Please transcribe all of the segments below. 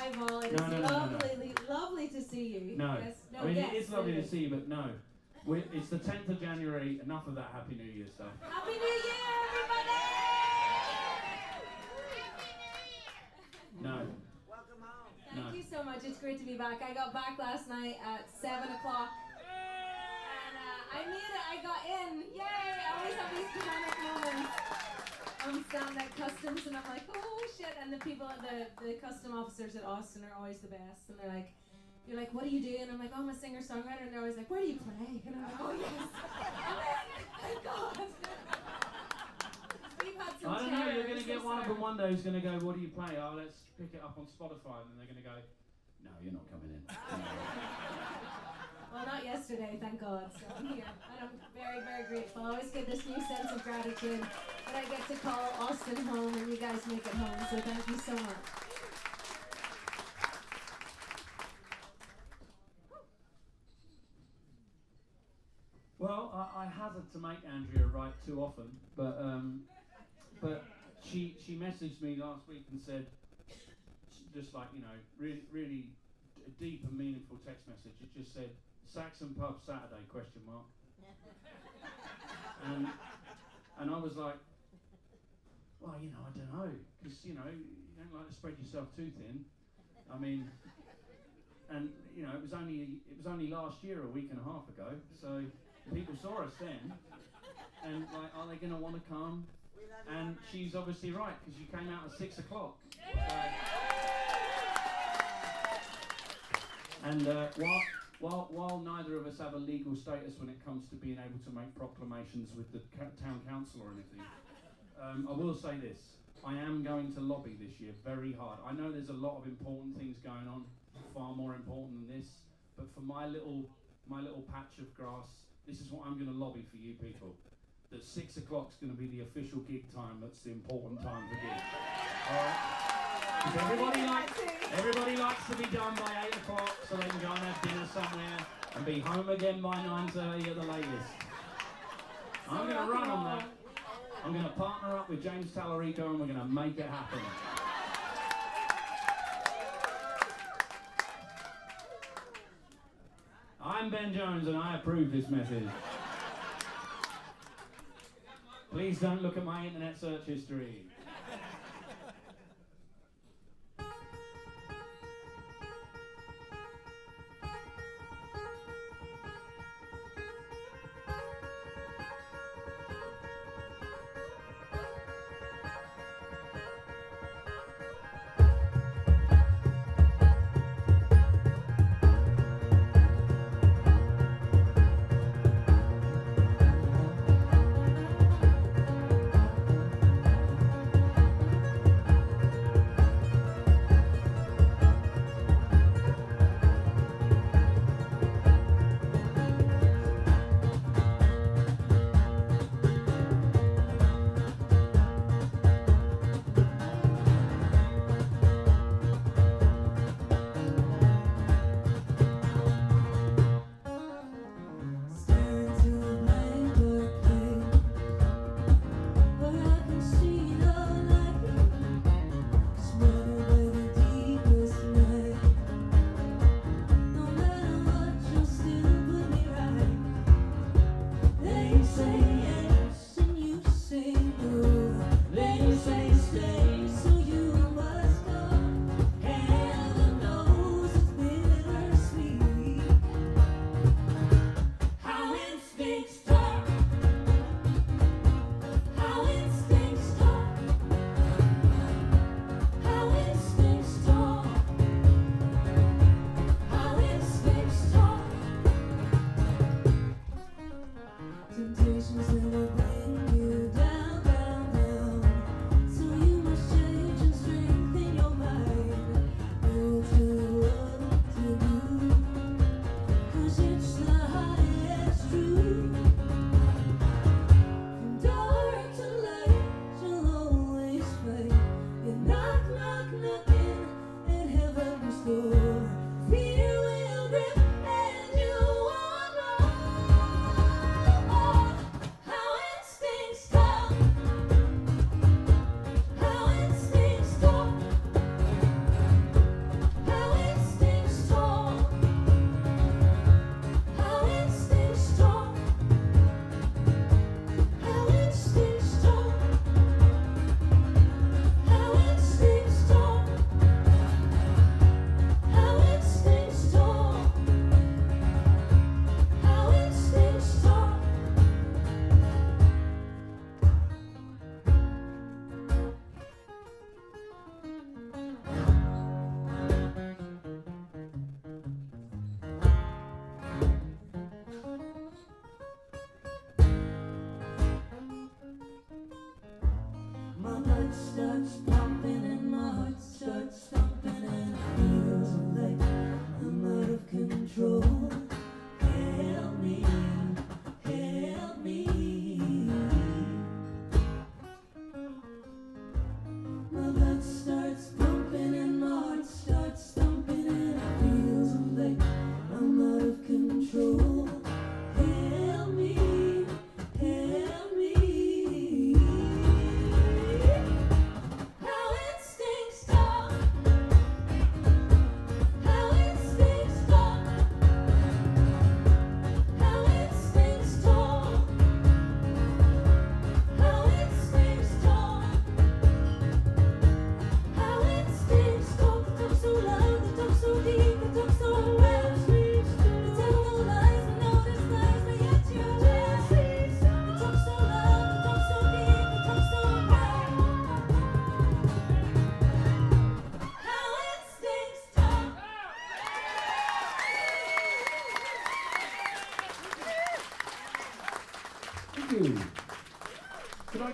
Hi, Paul. It is lovely to see you. No. Yes. No, I mean, yes, it is lovely to see you, but no. It's the 10th of January. Enough of that Happy New Year stuff. Happy New Year, everybody! No. Welcome home. Thank you so much. It's great to be back. I got back last night at 7 o'clock. And I made it. I got in. Yay! I always have these panic moments. I'm standing at customs and I'm like, oh shit. And the people at the custom officers at Austin are always the best. And they're like, you're like, what do you do? And I'm like, oh, I'm a singer-songwriter. And they're always like, where do you play? And I'm like, oh yes. Thank God. We've had some I don't know, you're going to terrors, get one of sorry. them one day who's going to go, what do you play? Oh, let's pick it up on Spotify. And then they're going to go, no, you're not coming in. Well, not yesterday, thank God. So I'm here. And I'm very, very grateful. I always get this new sense of gratitude that I get to call Austin home and you guys make it home. So thank you so much. Well, I hazard to make Andrea write too often, but she messaged me last week and said, just like, you know, really deep and meaningful text message. It just said, Saxon pub Saturday, question mark. And I was like, well, you know, I don't know, because, you know, you don't like to spread yourself too thin. I mean, and, you know, it was only last year, a week and a half ago, so people saw us then, and like, are they going to want to come? And she's obviously right, because you came out at 6 o'clock. And while neither of us have a legal status when it comes to being able to make proclamations with the town council or anything, I will say this: I am going to lobby this year very hard. I know there's a lot of important things going on, far more important than this, but for my little patch of grass, this is what I'm going to lobby for you people. That 6 o'clock's going to be the official gig time. That's the important time for gigs. All right? 'Cause everybody likes to be done by 8 o'clock so they can go and have dinner somewhere and be home again by 9:30 at the latest. I'm going to run on that. I'm going to partner up with James Tallarico and we're going to make it happen. I'm Ben Jones and I approve this message. Please don't look at my internet search history.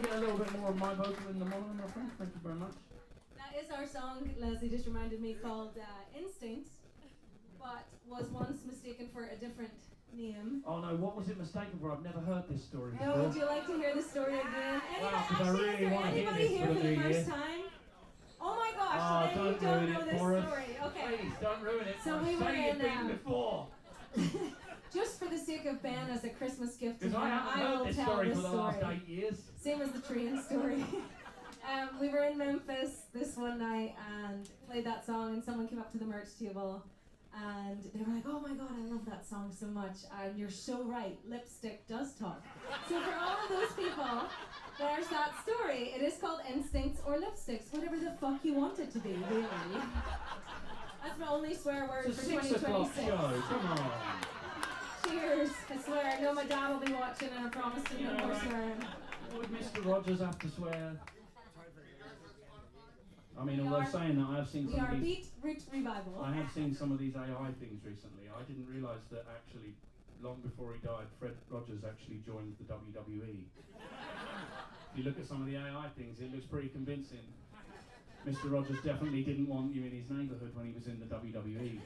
get a little bit more of my vocal in the morning, my friend? Thank you very much. That is our song, Leslie just reminded me, called Instinct, but was once mistaken for a different name. Oh no, what was it mistaken for? I've never heard this story before. No, would you like to hear the story again? Wow, because I really want to hear anybody this here for for the the new first year. time? Oh my gosh, Oh, then you don't don't ruin know it this for us. story. Okay. Please, don't ruin it. So we were Say you've in, been before. just for the sake of Ben as a Christmas gift to him, Because I haven't I will heard this tell story this for the story. last 8 years. Same as the train story. We were in Memphis this one night and played that song, and someone came up to the merch table and they were like, "Oh my god, I love that song so much, and you're so right, lipstick does talk." So for all of those people, there's that story. It is called Instincts or Lipsticks, whatever the fuck you want it to be, really. That's my only swear word It's a for 6 o'clock 2026. show, come on. Cheers, I swear. I know my dad will be watching, and I promise to no more swearing. Would Mr. Rogers have to swear? I mean, We although are- saying that, I have seen We some are of these. Beat Root Revival. I have seen some of these AI things recently. I didn't realise that actually, long before he died, Fred Rogers actually joined the WWE. If you look at some of the AI things, it looks pretty convincing. Mr. Rogers definitely didn't want you in his neighbourhood when he was in the WWE.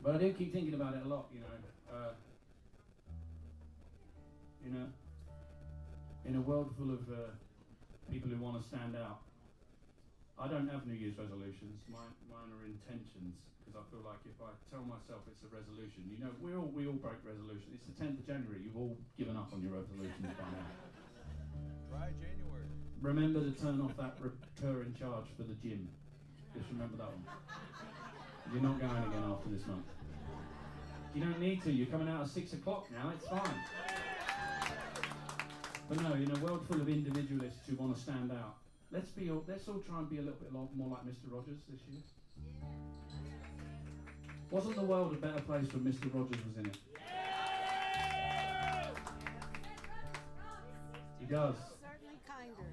But I do keep thinking about it a lot, you know. In a world full of people who want to stand out, I don't have New Year's resolutions. Mine are intentions, because I feel like if I tell myself it's a resolution, you know, we all break resolutions. It's the 10th of January. You've all given up on your resolutions by now. Try January. Remember to turn off that recurring charge for the gym. Just remember that one. You're not going again after this month. You don't need to. You're coming out at 6 o'clock now. It's fine. But no, in a world full of individualists who want to stand out, let's all try and be a little bit more like Mr. Rogers this year. Wasn't the world a better place when Mr. Rogers was in it? He does. Certainly kinder.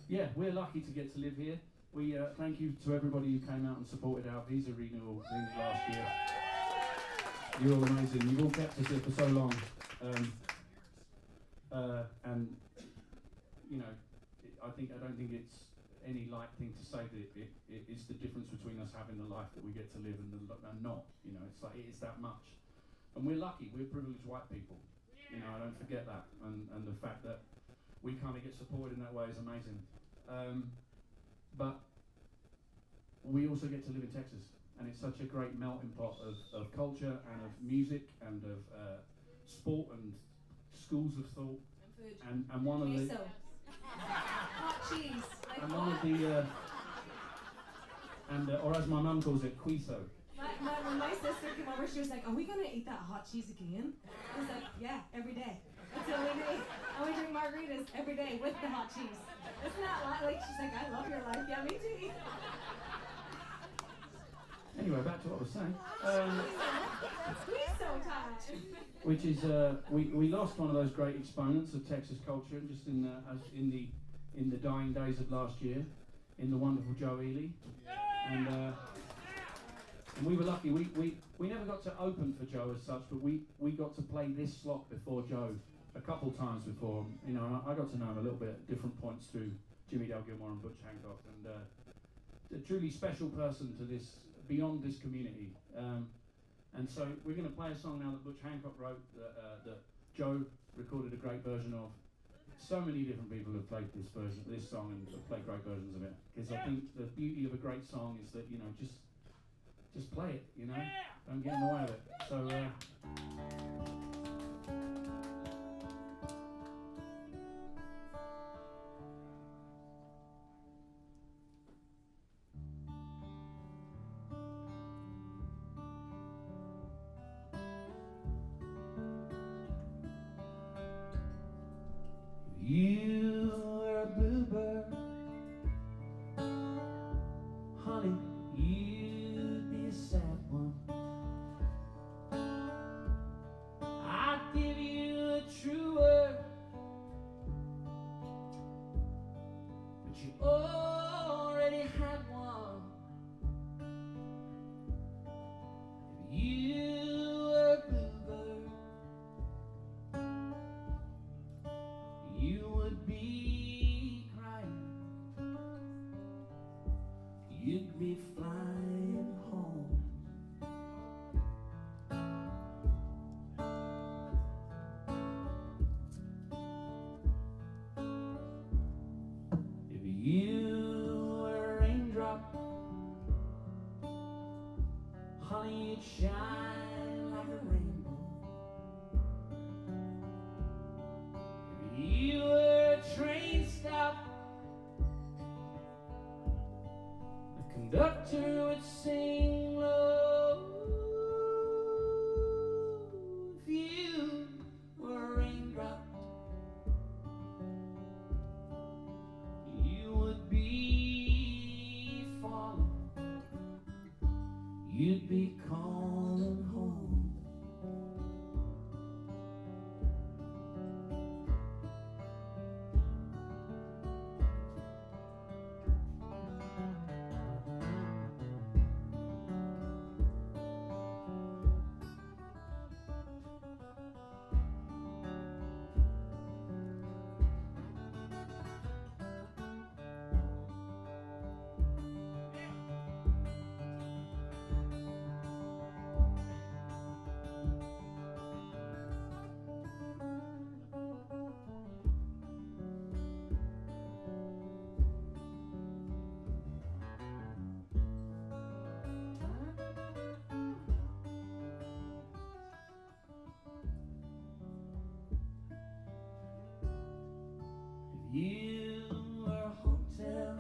Yeah, we're lucky to get to live here. We thank you to everybody who came out and supported our visa renewal thing last year. You're all amazing. You've all kept us here for so long. And you know, I don't think it's any light thing to say that it's the difference between us having the life that we get to live and not. You know, it's like it's that much. And we're lucky. We're privileged white people. You know, I don't forget that. And the fact that we kind of get supported in that way is amazing. But we also get to live in Texas, and it's such a great melting pot of culture and of music and of sport and schools of thought. And food. And one of the Queso. Hot cheese. Like and what? one of the or as my mum calls it, quiso. When my sister came over, she was like, "Are we gonna eat that hot cheese again?" I was like, "Yeah, every day." That's what we do. And we drink margaritas every day with the hot cheese. Isn't that like? She's like, "I love your life." Yeah, me too. Anyway, back to what I was saying. Queso time. Which is we lost one of those great exponents of Texas culture just in the dying days of last year, in the wonderful Joe Ely, and we were lucky. We never got to open for Joe as such, but we got to play this slot before Joe a couple times before. You know, and I got to know him a little bit at different points through Jimmy Dale Gilmore and Butch Hancock, and a truly special person to this, beyond this community. And so we're going to play a song now that Butch Hancock wrote, that Joe recorded a great version of. So many different people have played this song, and have played great versions of it. Because I think the beauty of a great song is that, you know, just play it, you know, don't get in the way of it. So. You are a bluebird, honey, you'd be a sad one. would be crying. You'd be flying home. If you were a raindrop, honey, you'd shine like a rainbow. If you were a train stop, the conductor would sing low. If you were a raindrop, you would be falling. You'd be calling home. You were a hotel,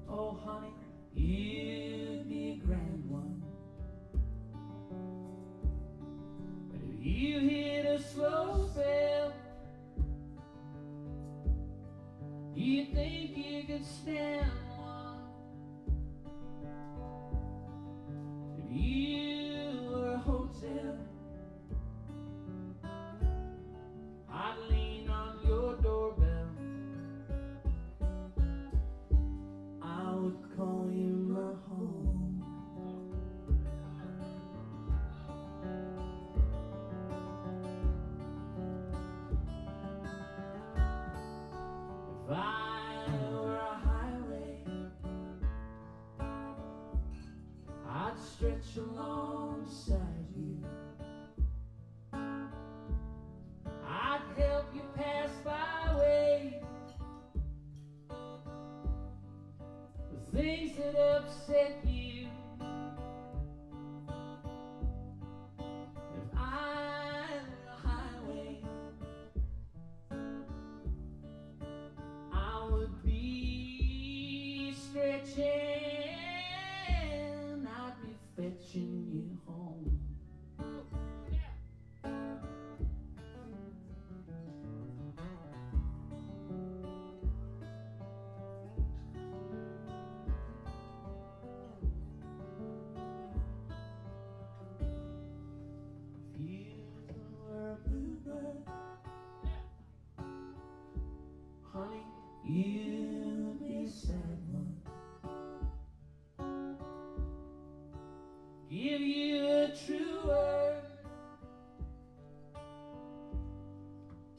oh honey, you'd be a grand one. But if you hit a slow spell, you think you could stand one. If you were a hotel, I'd lean on your doorbell. I would call you my home. If I were a highway, I'd stretch alongside you. I'd help you pass by ways, the things that upset you. If I were a highway, I would be stretching, I'd be fetching you home. Honey, you'd be a sad one. Give you a true word,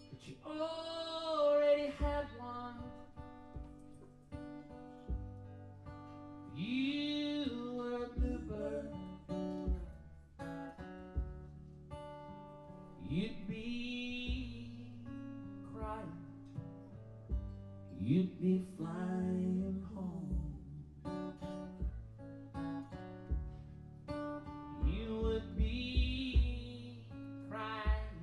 but you already had one. You were a bluebird, you'd be crying. You'd be flying home. You would be crying.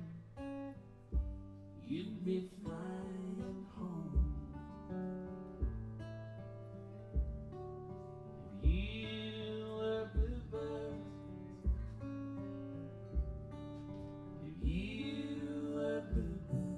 You'd be flying home. If you were a bluebird, if you were a bluebird,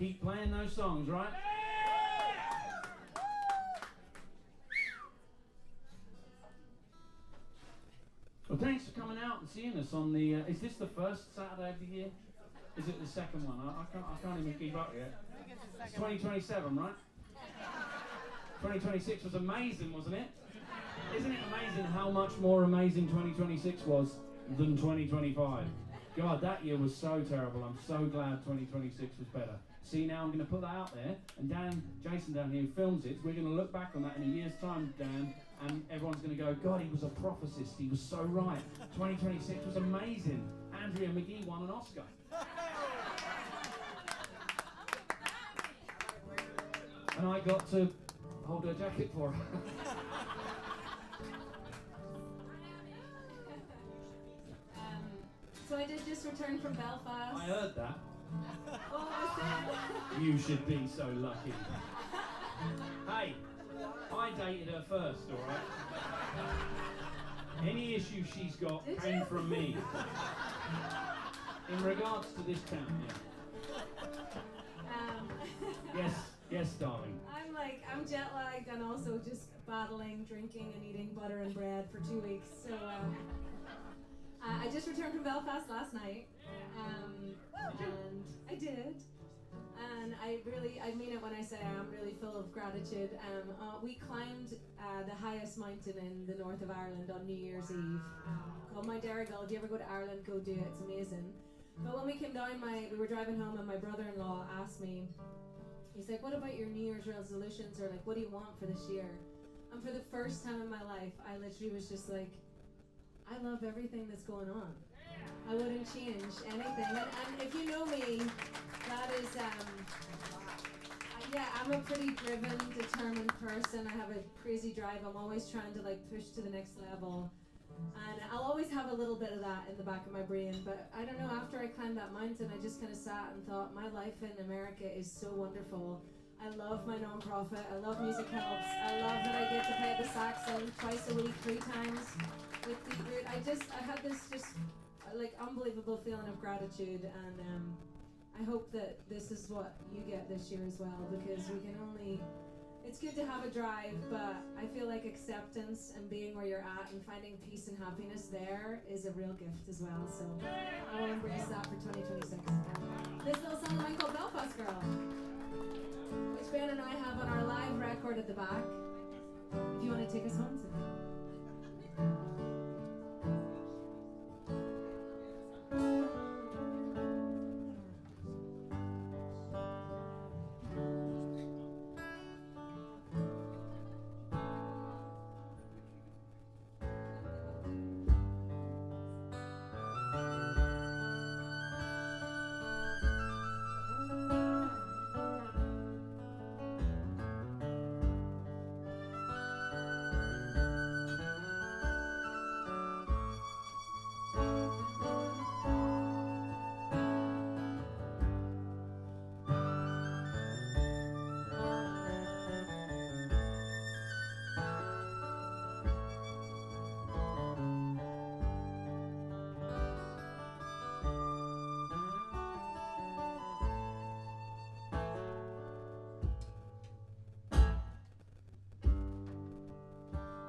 keep playing those songs, right? Well, thanks for coming out and seeing us on the. Is this the first Saturday of the year? Is it the second one? I can't even keep up yet. It's 2027, right? 2026 was amazing, wasn't it? Isn't it amazing how much more amazing 2026 was than 2025? God, that year was so terrible. I'm so glad 2026 was better. See, now I'm going to put that out there, and Jason down here who films it, we're going to look back on that in a year's time, Dan, and everyone's going to go, God, he was a prophesist. He was so right. 2026 was amazing. Andrea Magee won an Oscar. And I got to hold her jacket for her. So I did just return from Belfast. I heard that. What was that? You should be so lucky. Hey, I dated her first, alright? Any issue she's got came from me. In regards to this town, yeah. Yes, darling. I'm jet lagged and also just battling, drinking and eating butter and bread for 2 weeks. So I just returned from Belfast last night. And I did. And I mean it when I say I'm really full of gratitude. We climbed the highest mountain in the north of Ireland on New Year's Eve, called Mount Errigal. If you ever go to Ireland, go do it. It's amazing. But when we came down, we were driving home, and my brother-in-law asked me. He's like, "What about your New Year's resolutions, or like, what do you want for this year?" And for the first time in my life, I literally was just like, I love everything that's going on. I wouldn't change anything. And if you know me, that is, yeah, I'm a pretty driven, determined person. I have a crazy drive. I'm always trying to like push to the next level. And I'll always have a little bit of that in the back of my brain. But I don't know, after I climbed that mountain, I just kind of sat and thought, my life in America is so wonderful. I love my non-profit. I love Music Helps. I love that I get to play at the Saxon twice a week, 3 times with the group. I had this just like unbelievable feeling of gratitude, and I hope that this is what you get this year as well, because we can only. It's good to have a drive, but I feel like acceptance and being where you're at and finding peace and happiness there is a real gift as well. So I will embrace that for 2026. This little song of mine called Belfast Girl, which Ben and I have on our live record at the back. If you want to take us home tonight.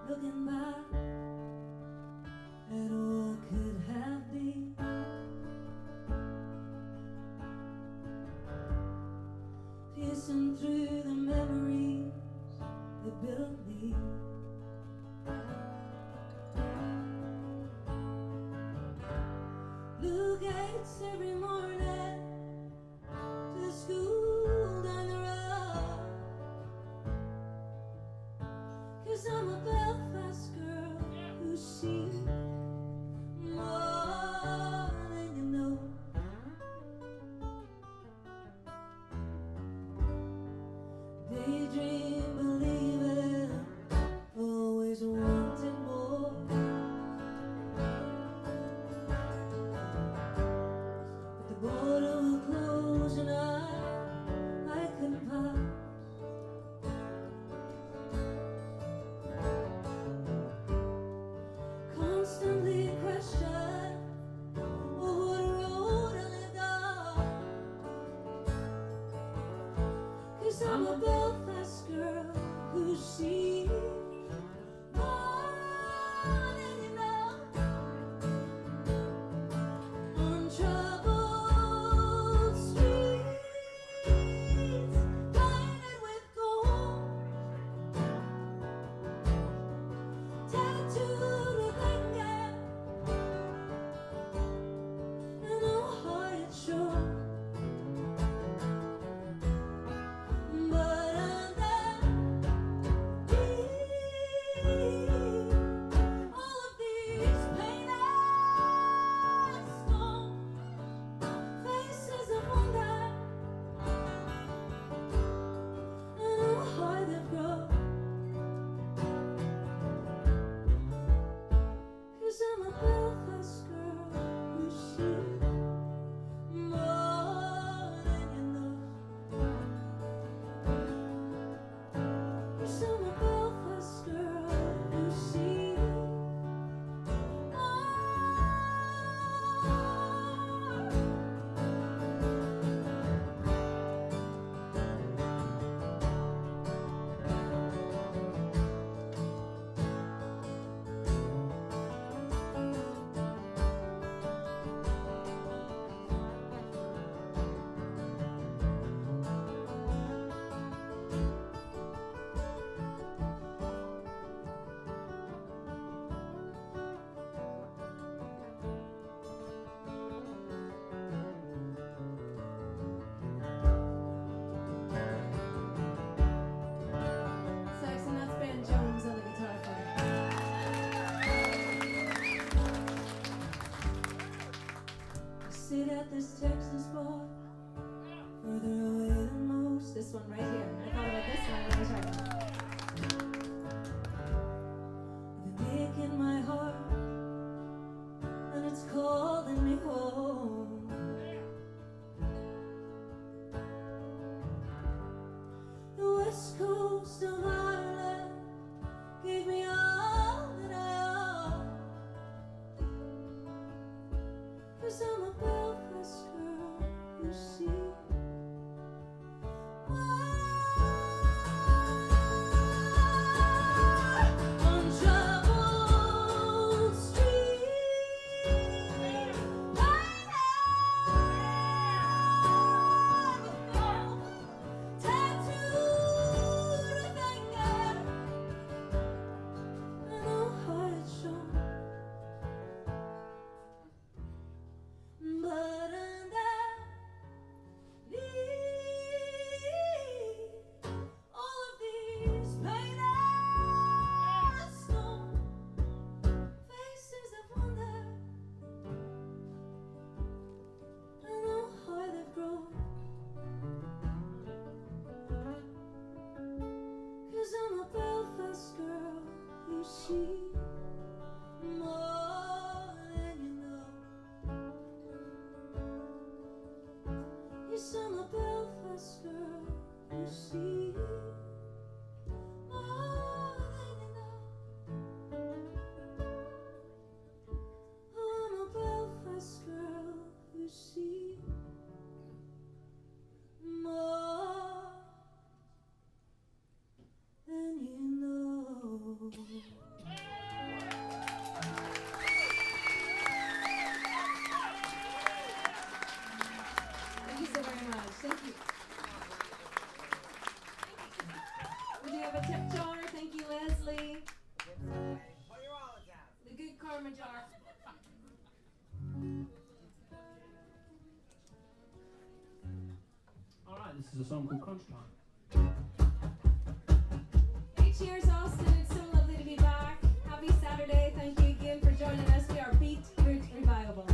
Looking back at what could have been, piercing through the memories that built me. Blue gates every morning to the school down the road, 'cause I'm a Belfast girl who's seen more than you know. Daydream, believing, always wanting more. But the border will close and I Belfast girl, you see more than you know. Yes, I'm a Belfast girl, you see more. Saxon, that's Ben Jones on the guitar player. I sit at this Texas bar, further away than most. This one right here. I thought about this one when I was writing. With an ache in my heart, and it's calling me home. The west coast of Ireland gave me all that I own. 'Cause I'm a Belfast girl, you see. Untraveled street, tattooed with anger. I know how it's shown, but underneath all of these painted stone faces of wonder, I know how they've grown. 'Cause I'm a Belfast girl, you see more than you know. Yes, I'm a Belfast girl, you see more than you know. Oh, I'm a Belfast girl, you see more than you know. Thank you so very much. Thank you. We do have a tip jar. Thank you, Leslie. The good karma jar. Alright, this is a song called Crunch Time. Hey, cheers, Austin. It's so lovely to be back. Happy Saturday. Thank you again for joining us. We are Beat Root Revival.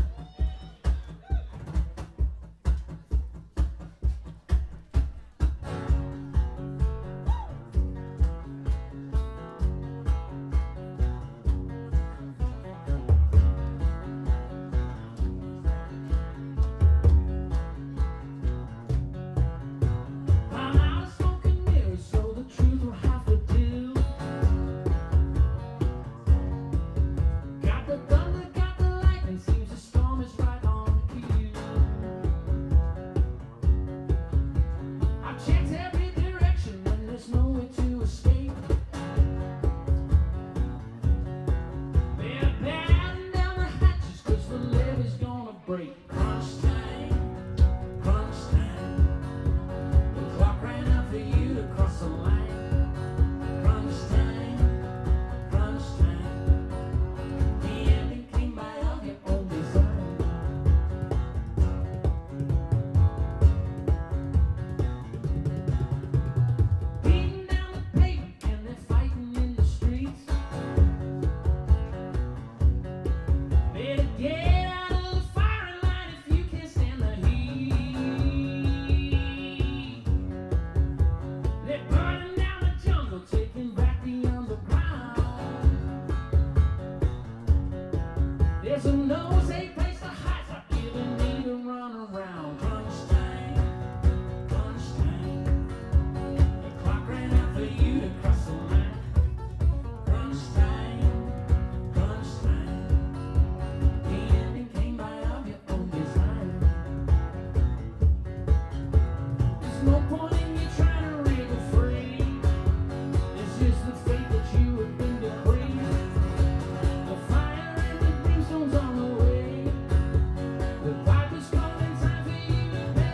I'm out There's a no safe place to hide, so you don't need to run around. Crunch time, crunch time. The clock ran out for you to cross the line. Crunch time, crunch time. The ending came by of your own design. There's no point in you trying to wriggle free. It's just the fate that you have been decreed. The fire and the brimstone's on the way. The pipe is calling, time for you to pay.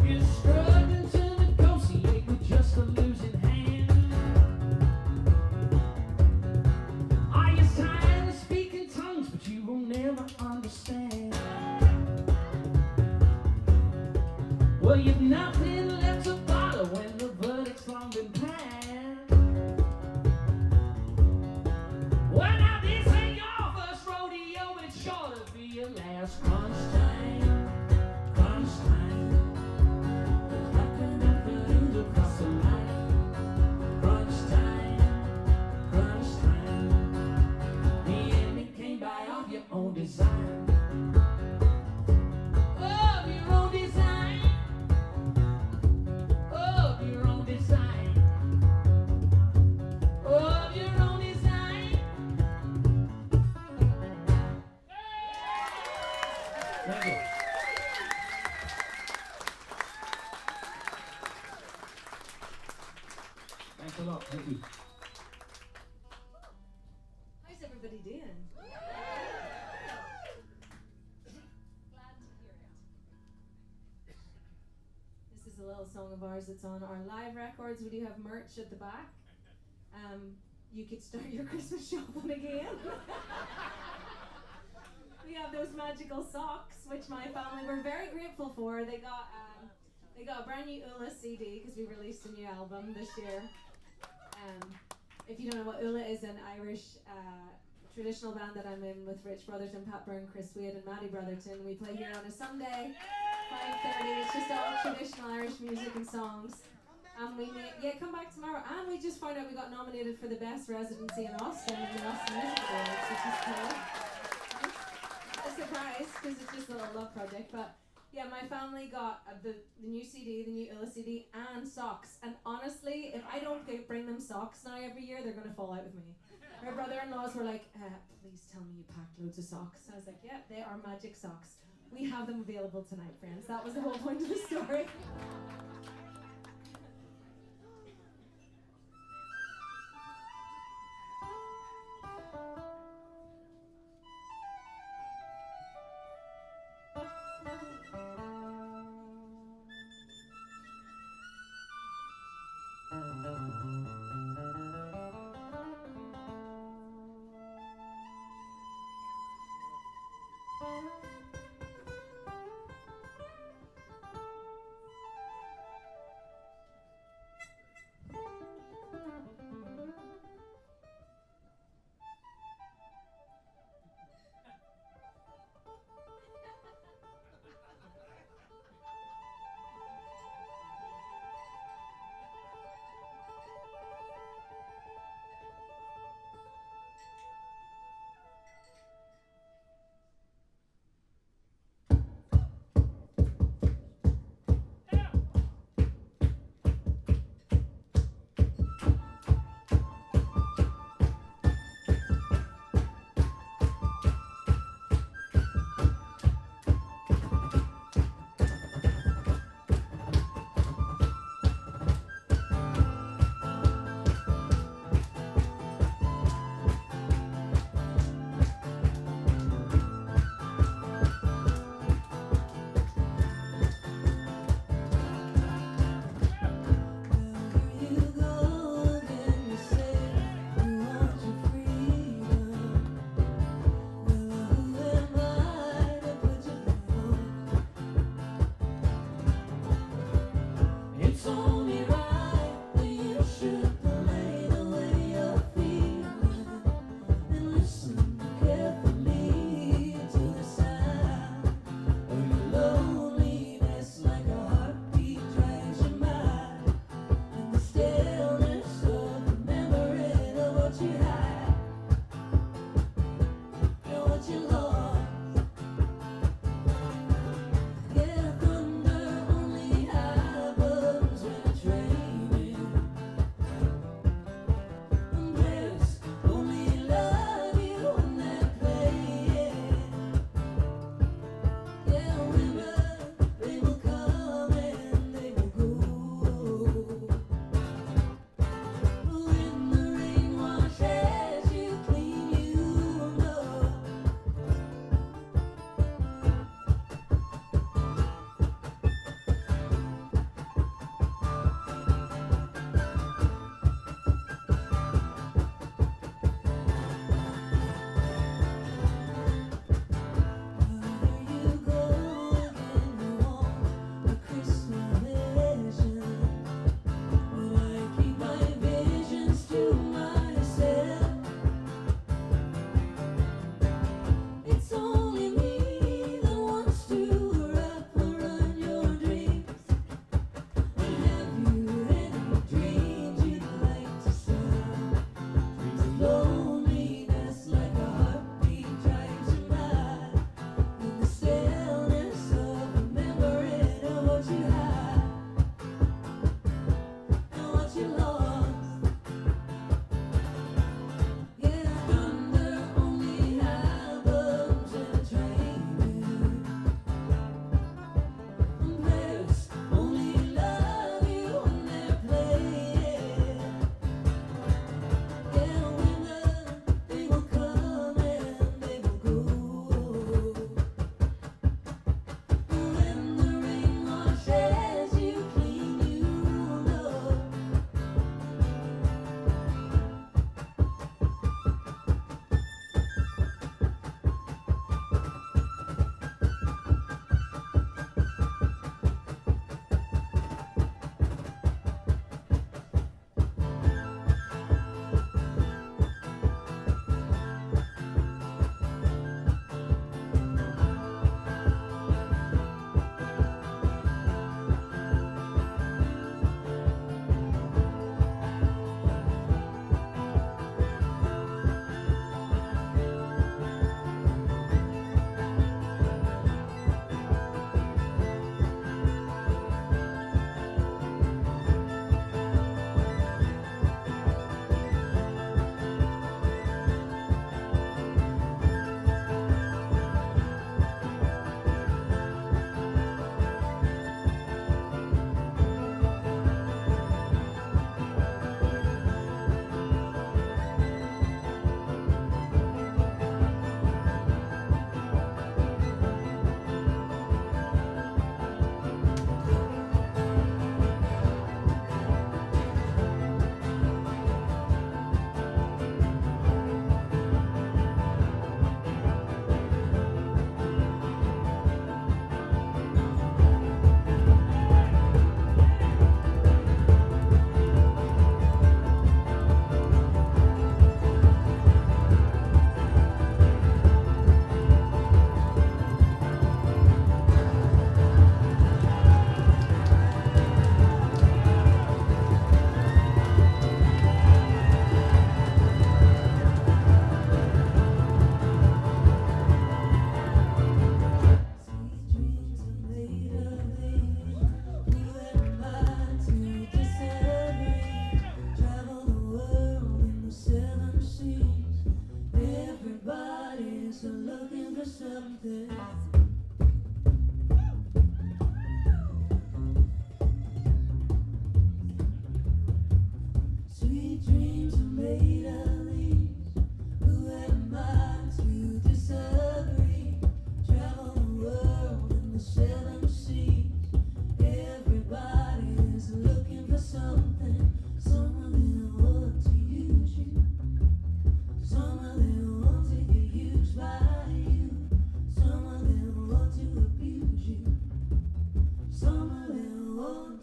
You're struggling to negotiate with just a losing hand. Are you tired of speaking tongues, but you will never understand? Well, you've nothing left to follow when the verdict's long been passed. Well, now this ain't your first rodeo, but it's sure to be your last. Crunch time, crunch time. Across the line. Crunch time, crunch time. The ending came by of your own design. Of your own design. Of your own design. Of your own design. Thank you. Thanks a lot. Thank you. How's everybody doing? Glad to hear it. This is a little song of ours that's on our live records. We do have merch at the back. You could start your Christmas shopping again. We have those magical socks, which my family were very grateful for. They got a brand new Ula CD because we released a new album this year. If you don't know what Ula is, an Irish traditional band that I'm in with Rich Brotherton, Pat Byrne, Chris Wade and Maddie Brotherton. We play here on a Sunday, 5:30. It's just all traditional Irish music and songs. And come back tomorrow. And we just found out we got nominated for the best residency in Austin in the Austin Music Awards, which is cool. A surprise, because it's just a little love project. But yeah, my family got the new CD, the new Illa CD, and socks. And honestly, if I don't bring them socks now every year, they're going to fall out with me. My brother-in-laws were like, please tell me you packed loads of socks. I was like, yeah, they are magic socks. We have them available tonight, friends. That was the whole point of the story.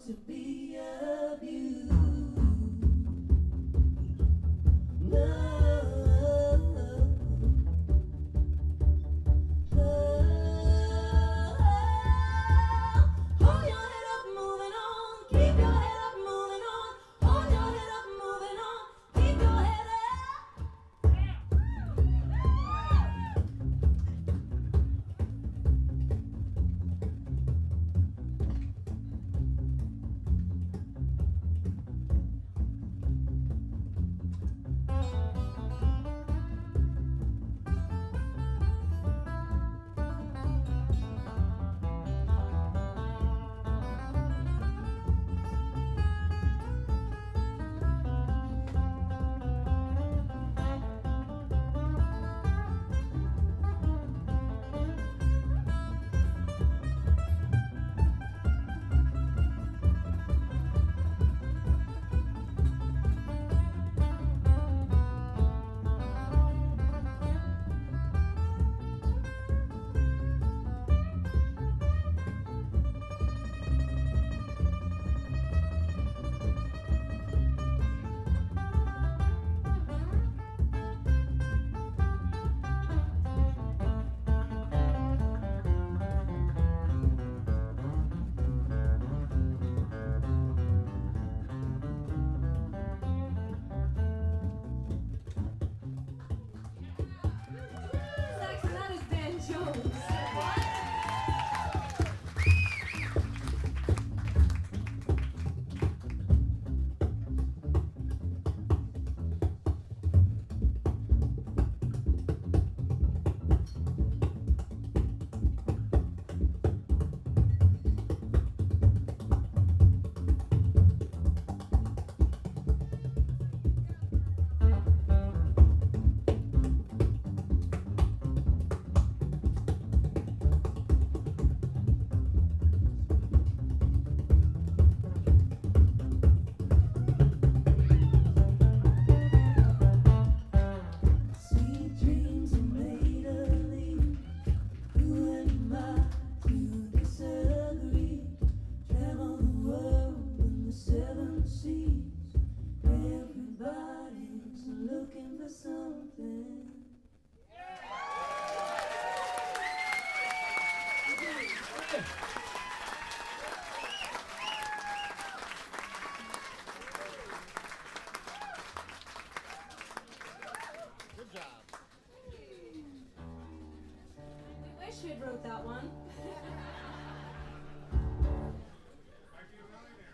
to be Who wrote that one?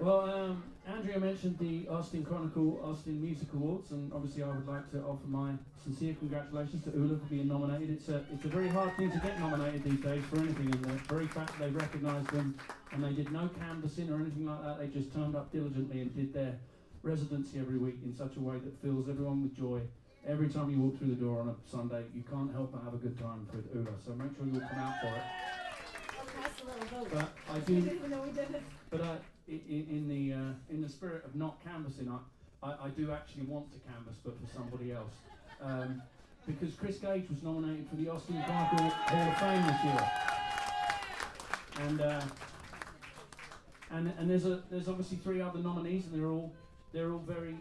Well, Andrea mentioned the Austin Chronicle Austin Music Awards, and obviously I would like to offer my sincere congratulations to Ula for being nominated. It's a very hard thing to get nominated these days for anything, and the very fact they recognised them and they did no canvassing or anything like that, they just turned up diligently and did their residency every week in such a way that fills everyone with joy. Every time you walk through the door on a Sunday, you can't help but have a good time with Ula, so make sure you all come out for it. I'll cast a little vote. But I We do. didn't even know we did it. But in the spirit of not canvassing, I do actually want to canvass, but for somebody else, because Chris Gage was nominated for the Austin Chronicle Hall of Fame this year, and there's obviously 3 other nominees, and they're all very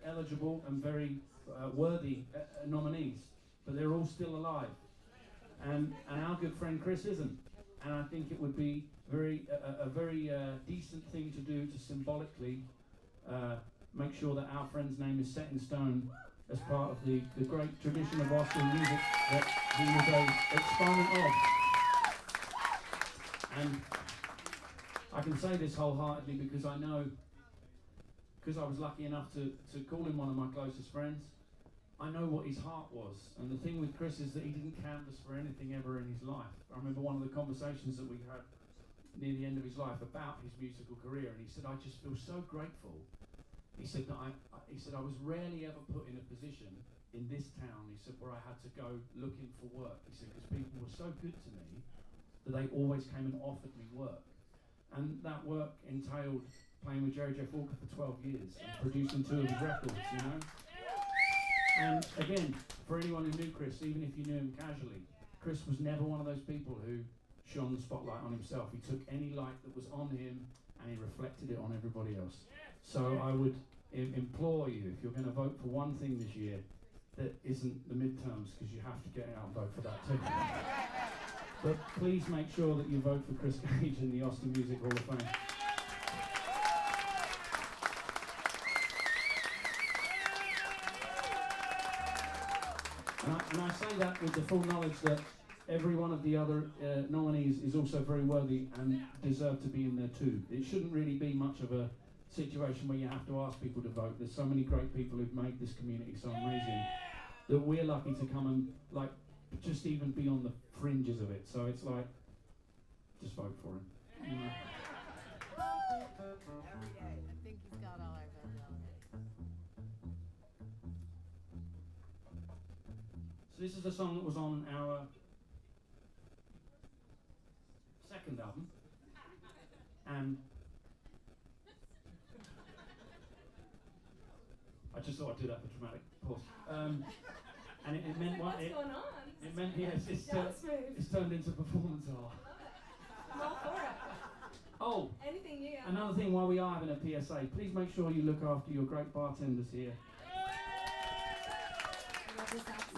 eligible and very worthy nominees, but they're all still alive, and our good friend Chris isn't, and I think it would be a very decent thing to do to symbolically make sure that our friend's name is set in stone as part of the great tradition of Austin music that he was an exponent of. And I can say this wholeheartedly because I know, because I was lucky enough to call him one of my closest friends, I know what his heart was. And the thing with Chris is that he didn't canvass for anything ever in his life. I remember one of the conversations that we had near the end of his life about his musical career, and he said, I just feel so grateful. He said that I was rarely ever put in a position in this town, he said, where I had to go looking for work. He said, because people were so good to me that they always came and offered me work. And that work entailed playing with Jerry Jeff Walker for 12 years and producing 2 of his records, you know? And again, for anyone who knew Chris, even if you knew him casually, Chris was never one of those people who shone the spotlight on himself. He took any light that was on him and he reflected it on everybody else. So I would implore you, if you're going to vote for one thing this year that isn't the midterms, because you have to get out and vote for that too. But please make sure that you vote for Chris Gage in the Austin Music Hall of Fame. And I say that with the full knowledge that every one of the other nominees is also very worthy and deserve to be in there too. It shouldn't really be much of a situation where you have to ask people to vote. There's so many great people who've made this community so amazing that we're lucky to come and like just even be on the fringes of it. So it's like, just vote for him. You know? Every day. I think he's got all our votes already. So this is a song that was on our second album, and I just thought I'd do that for dramatic pause. And it meant what? What's going on? It meant, yes, it's turned into performance art. I'm all for it. Oh, Anything new? another thing while we are having a PSA, please make sure you look after your great bartenders here.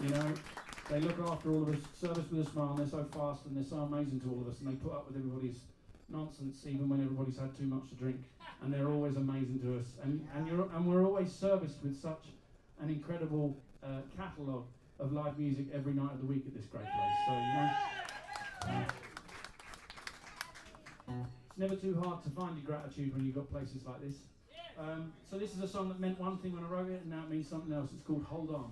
You know, they look after all of us, service with a smile, and they're so fast and they're so amazing to all of us, and they put up with everybody's nonsense even when everybody's had too much to drink, and they're always amazing to us, and we're always serviced with such an incredible catalogue of live music every night of the week at this great place. So, you know, It's never too hard to find your gratitude when you've got places like this. So this is a song that meant one thing when I wrote it, and now it means something else. It's called Hold On.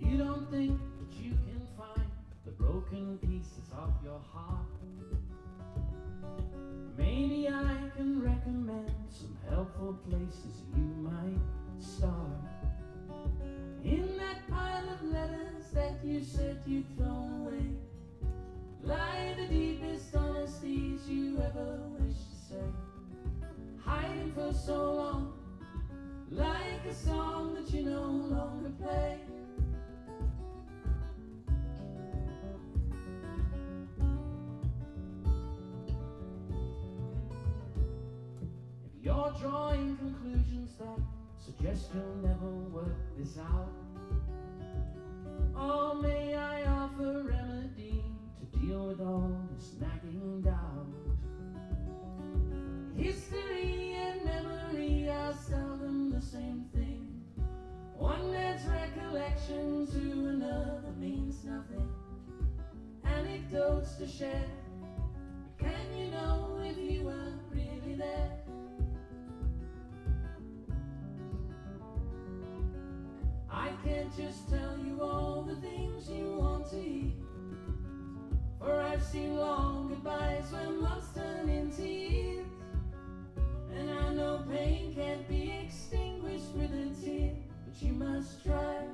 You don't think that you can find the broken pieces of your heart? Maybe I can recommend some helpful places you might start. In that pile of letters that you said you'd thrown away lie the deepest honesties you ever wish to say, hiding for so long, like a song that you no longer play. You're drawing conclusions that suggest you'll never work this out, or may I offer a remedy to deal with all this nagging doubt? History and memory are seldom the same thing. One man's recollection to another means nothing. Anecdotes to share, but can you know if you were really there? I can't just tell you all the things you want to eat, for I've seen long goodbyes when loves turn into years, and I know pain can't be extinguished with a tear, but you must try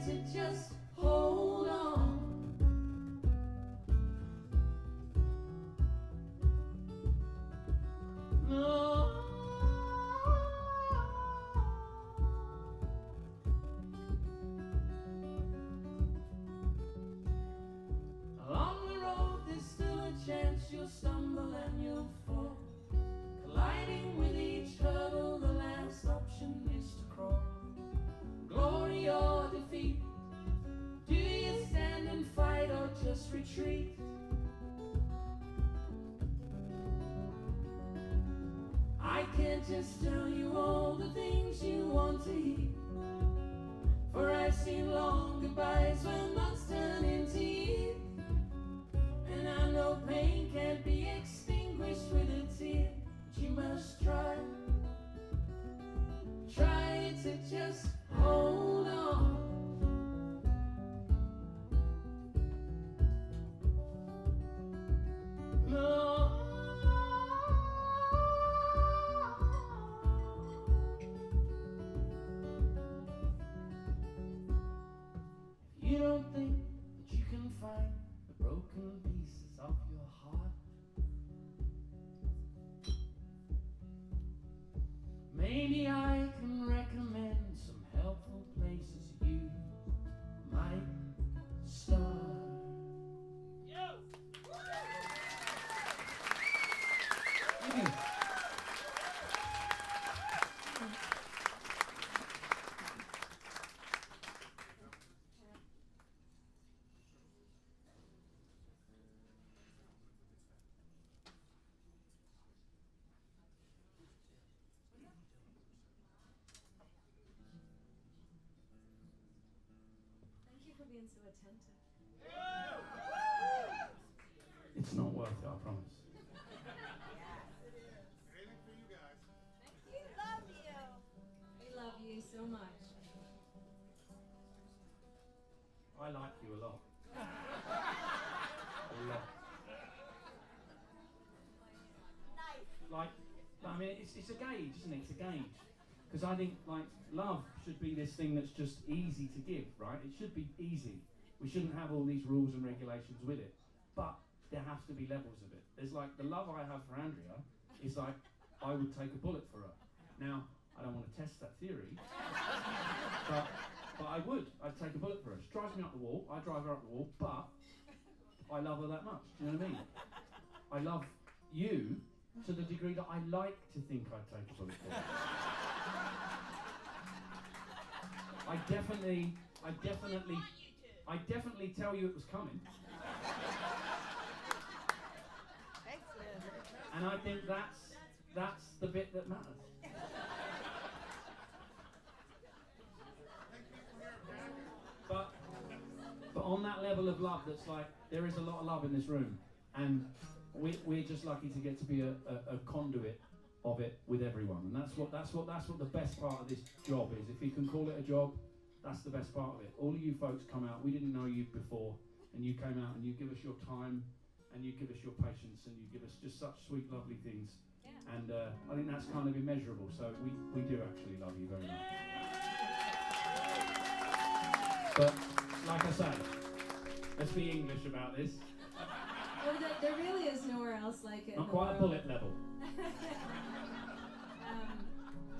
to just hold on. No. You'll stumble and you'll fall, colliding with each hurdle. The last option is to crawl. Glory or defeat, do you stand and fight or just retreat? I can't just tell you all the things you want to hear, for I've seen long goodbyes when months turn into years, and I know pain can't be extinguished with a tear, but you must try to just hold on. No. If you don't think that you can find the broken pieces of your heart, maybe I can recommend some helpful places you might start. Thank you. Thank you for being so attentive. It's not worth it, I promise. Anything for you guys. We love you. We love you so much. I like you a lot. A lot. Nice. I mean, it's a gauge, isn't it? It's a gauge. Because I think, love should be this thing that's just easy to give, right? It should be easy. We shouldn't have all these rules and regulations with it. But there has to be levels of it. There's the love I have for Andrea is I would take a bullet for her. Now, I don't want to test that theory, but I would. I'd take a bullet for her. She drives me up the wall, I drive her up the wall, but the I love her that much. Do you know what I mean? I love you to the degree that I like to think I'd take a bullet for you. I definitely tell you it was coming. Excellent. And I think that's the bit that matters. But on that level of love, that's like, there is a lot of love in this room, and we're just lucky to get to be a conduit of it with everyone, and that's what the best part of this job is. If you can call it a job, that's the best part of it. All of you folks come out, we didn't know you before, and you came out and you give us your time, and you give us your patience, and you give us just such sweet, lovely things. Yeah. And I think that's kind of immeasurable, so we do actually love you very much. But, like I say, let's be English about this. Well, there really is nowhere else like it. Not quite a bullet level.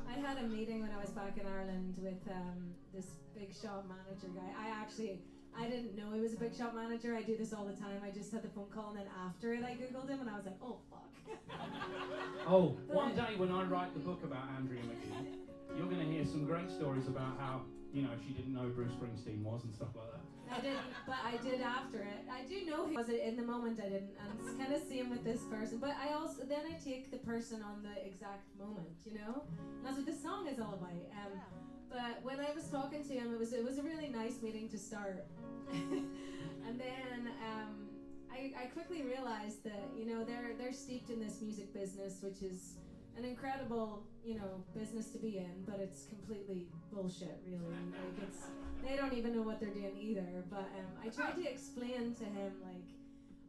I had a meeting when I was back in Ireland with this big shop manager guy. I didn't know he was a big shop manager. I do this all the time. I just had the phone call, and then after it I googled him and I was like, oh fuck. Oh, one day when I write the book about Andrea Magee, you're going to hear some great stories about how, you know, she didn't know Bruce Springsteen was and stuff like that. I didn't, but I did after it. I do know who was it in the moment. I didn't, and it's kind of same with this person. But I also then I take the person on the exact moment, you know. And that's what the song is all about. But when I was talking to him, it was a really nice meeting to start. And then I quickly realized that, you know, they're steeped in this music business, which is an incredible, you know, business to be in, but it's completely bullshit, really. Like, they don't even know what they're doing either. But I tried to explain to him, like,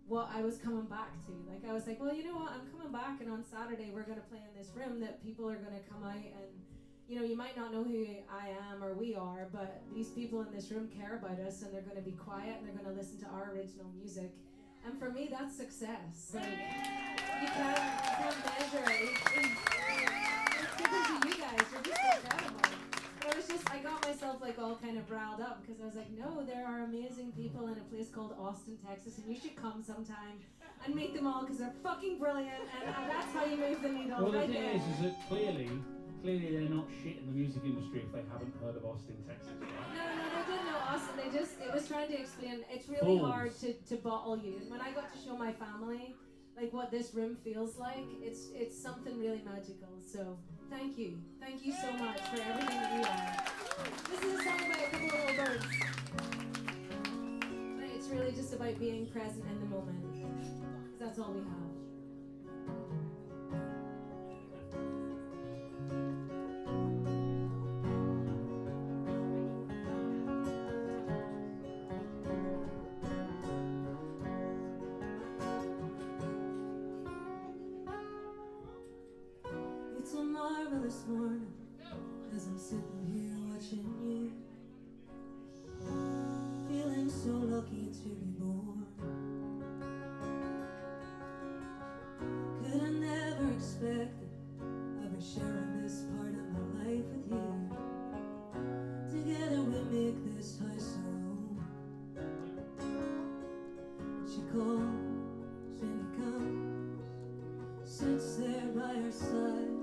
what I was coming back to. Like, I was like, well, you know what, I'm coming back, and on Saturday we're going to play in this room that people are going to come out and, you know, you might not know who I am or we are, but these people in this room care about us, and they're going to be quiet, and they're going to listen to our original music. And for me, that's success. Like, you can't measure it. It's given to you guys. You're just incredible. But I got myself like all kind of riled up because I was like, no, there are amazing people in a place called Austin, Texas, and you should come sometime and meet them all because they're fucking brilliant, and that's how you move the needle. Well, the right thing there. is that clearly they're not shit in the music industry if they haven't heard of Austin, Texas, right? No, they didn't know Austin. It was trying to explain. It's really hard to bottle you. And when I got to show my family, like, what this room feels like, it's something really magical. So thank you so much for everything that you are. This is a song about a couple of little birds, but it's really just about being present in the moment, because that's all we have. It's a marvelous morning as I'm sitting here watching you, feeling so lucky to be born. Could I never expected I'd be sharing this part of my life with you. Together we make this house our own. She calls and he comes, sits there by her side.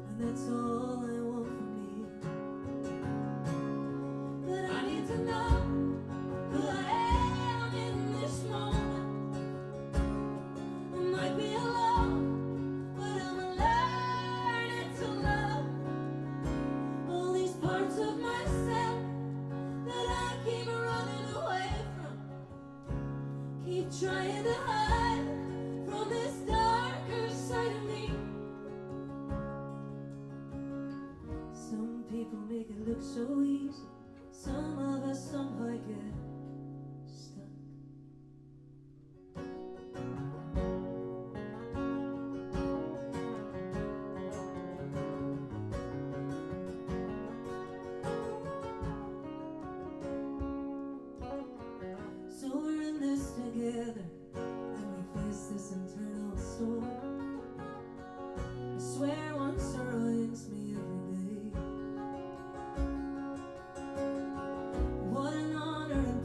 And that's all I want from me. But I need to know who I am in this moment. I might be alone, but I'm learning to love all these parts of myself that I keep running away from. Keep trying to hide from this darker side of me. Some people make it look so easy. Some of us somehow get stuck. So we're in this together, and we face this internal storm. I swear one surrounds me every day. What an honor and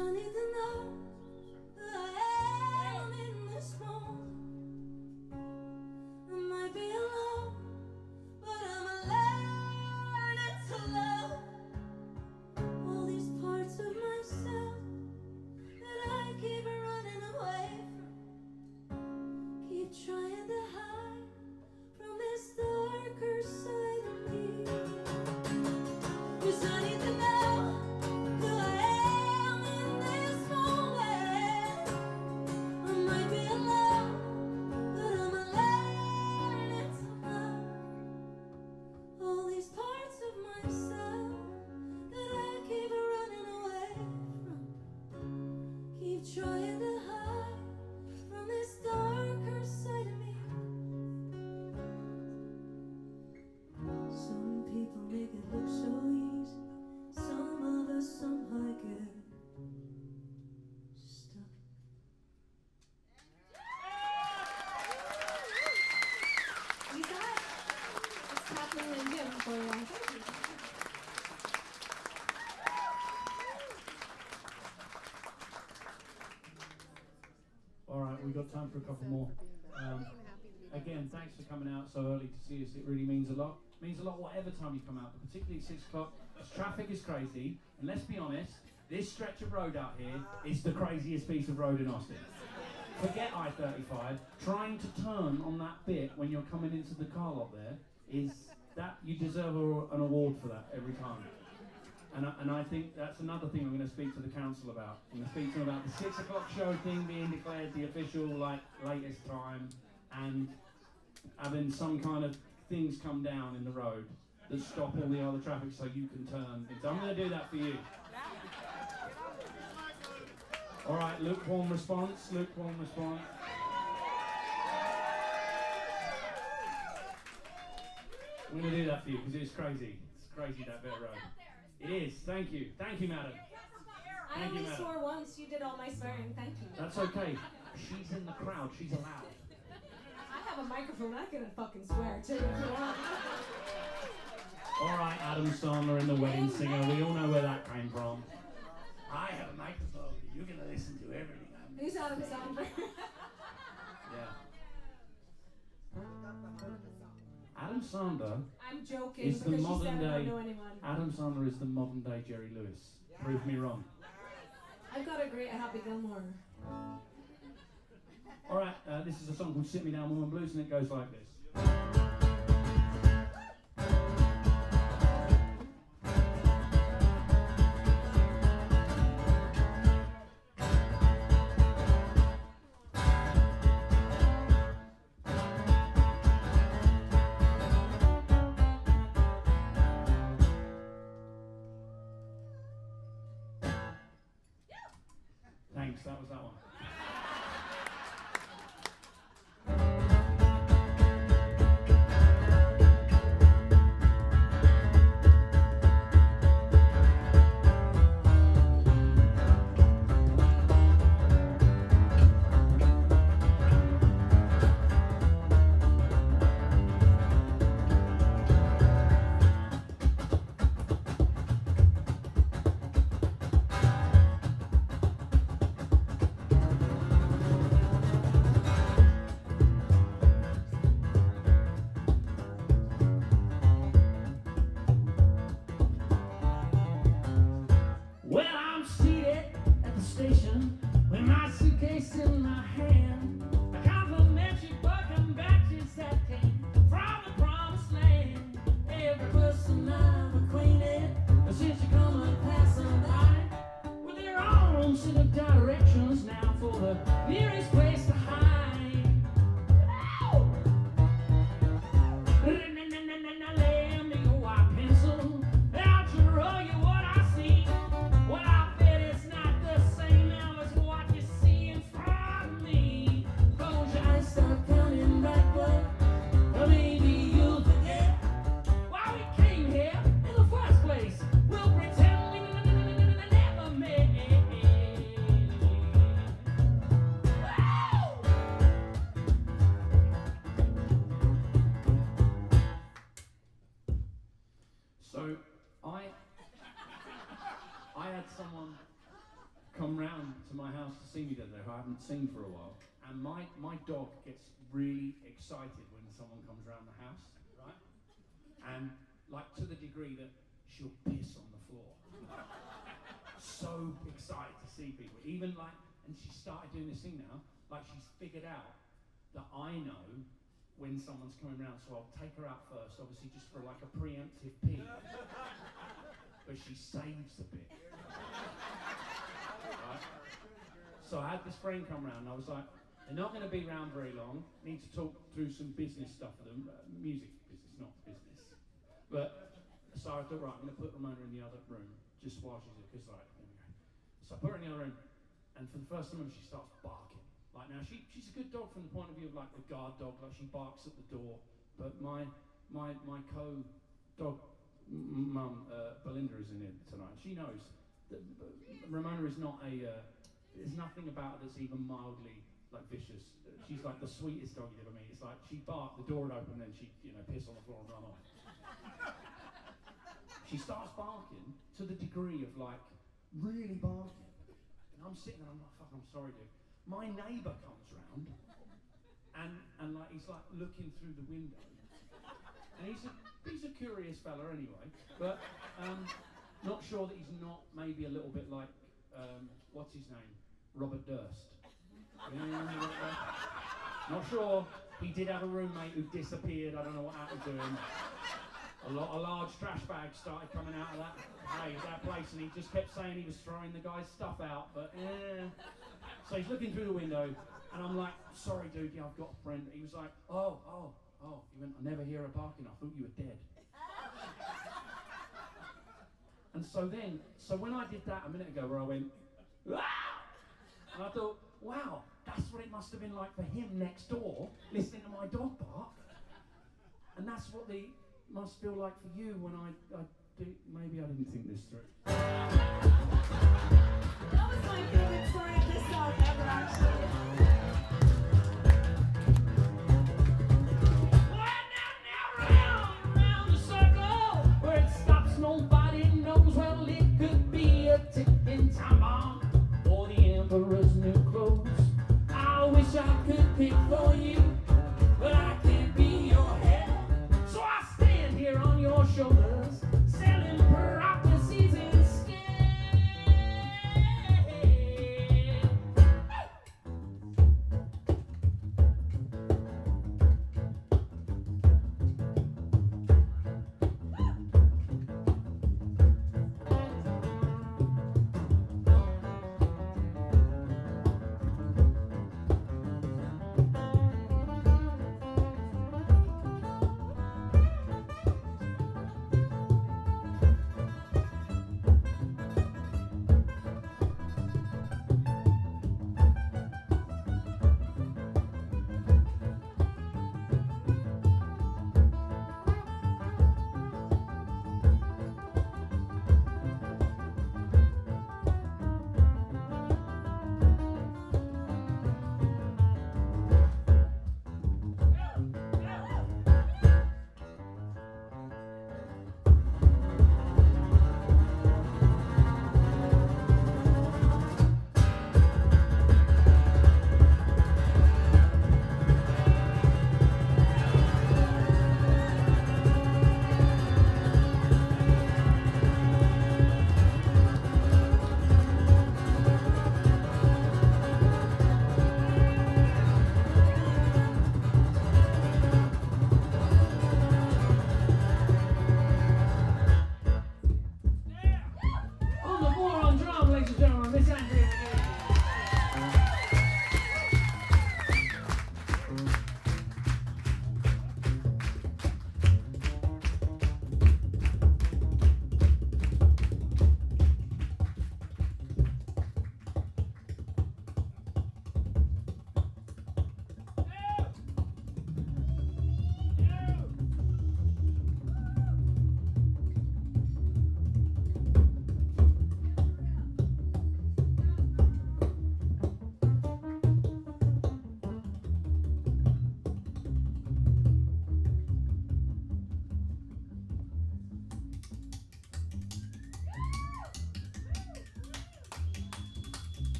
I need to know who I am in this moment. I might be alone, but I'm learning to love all these parts of myself that I keep running away from. Keep trying to hide from this darker side of me. 'Cause I need to know who I am in this moment. I might be alone, but I'm learning to love all these parts of myself that I keep running away from. Keep trying to hide from this darker side of me. Some people make it look so easy. Some of us somehow get stuck. You saw it? It's happening in gym for you. Thank you. All right, we've got time for a couple more. Again, thanks for coming out so early to see us. It really means a lot. It means a lot whatever time you come out, but particularly at 6 o'clock. Traffic is crazy, and let's be honest, this stretch of road out here is the craziest piece of road in Austin. Forget I-35. Trying to turn on that bit when you're coming into the car lot there is that you deserve an award for that every time. And I think that's another thing I'm going to speak to the council about. I'm going to speak to them about the 6 o'clock show thing being declared the official latest time, and having some kind of things come down in the road that stop all the other traffic so you can turn. I'm going to do that for you. All right, lukewarm response, lukewarm response. I'm going to do that for you because it's crazy. It's crazy, that bit of road. It is. Thank you. Thank you, madam. I Thank you, only madam. swore once. You did all my swearing. Thank you. That's okay. She's in the crowd. She's allowed. I have a microphone. I can fucking swear too if you want. All right, Adam Sandler in The Wedding Singer. We all know where that came from. I have a microphone. You're going to listen to everything I'm Who's Adam Sandler? Yeah. Adam Sandler I'm joking is the because she modern said I don't day. know anyone. Adam Sandler is the modern day Jerry Lewis. Prove me wrong. I've got a great Happy Gilmore. All right, this is a song called "Sit Me Down, Woman Blues," and it goes like this. Thanks, that was that one. see me there who I haven't seen for a while, and my dog gets really excited when someone comes around the house, right? And like to the degree that she'll piss on the floor. So excited to see people. Even like, and she started doing this thing now, like she's figured out that I know when someone's coming around, so I'll take her out first, obviously just for like a preemptive pee. But she saves a bit. Right? So I had this friend come round and I was like, they're not going to be around very long, need to talk through some business stuff with them, music business, not business. But, so I thought, right, I'm going to put Ramona in the other room, just while she's there, because like, there we go. So I put her in the other room, and for the first time she starts barking. Like now, she's a good dog from the point of view of like a guard dog, like she barks at the door, but my co-dog mum, Belinda, is in it tonight. She knows that Ramona is not there's nothing about her that's even mildly like vicious. She's like the sweetest dog you'd ever meet. It's like she barked, the door would open, and then she'd piss on the floor and run off. She starts barking to the degree of like really barking, and I'm sitting there, I'm like, fuck, I'm sorry, dude. My neighbour comes round, and like he's like looking through the window, and he's a curious fella anyway, but not sure that he's not maybe a little bit like what's his name, Robert Durst. Not sure. He did have a roommate who disappeared. I don't know what happened to him. A large trash bag started coming out of that place, and he just kept saying he was throwing the guy's stuff out, but So he's looking through the window, and I'm like, sorry dude, yeah, I've got a friend. He was like, oh. He went, I never hear her barking, I thought you were dead. And so when I did that a minute ago, where I went, ah! And I thought, wow, that's what it must have been like for him next door, listening to my dog bark. And that's what they must feel like for you when I do. Maybe I didn't think this through. That was my favorite story of this song ever, actually. Round the circle where it stops, nobody knows. Well, it could be a ticking time bomb or the emperor's new clothes. I wish I could pick for you, but I can't be your head. So I stand here on your shoulders, selling prophecies instead.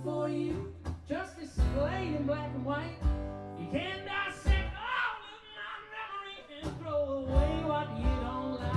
for you, just displayed in black and white. You can dissect all of my memory and throw away what you don't like.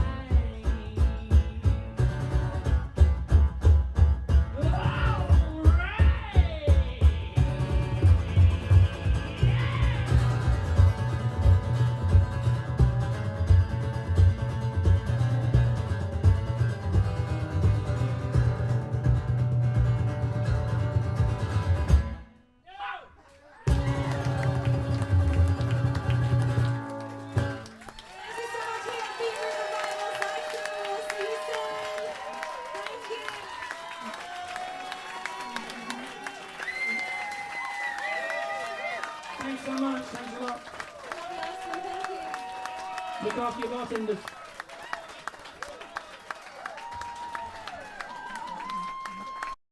Thanks so much, thanks a lot. Look after your bartenders.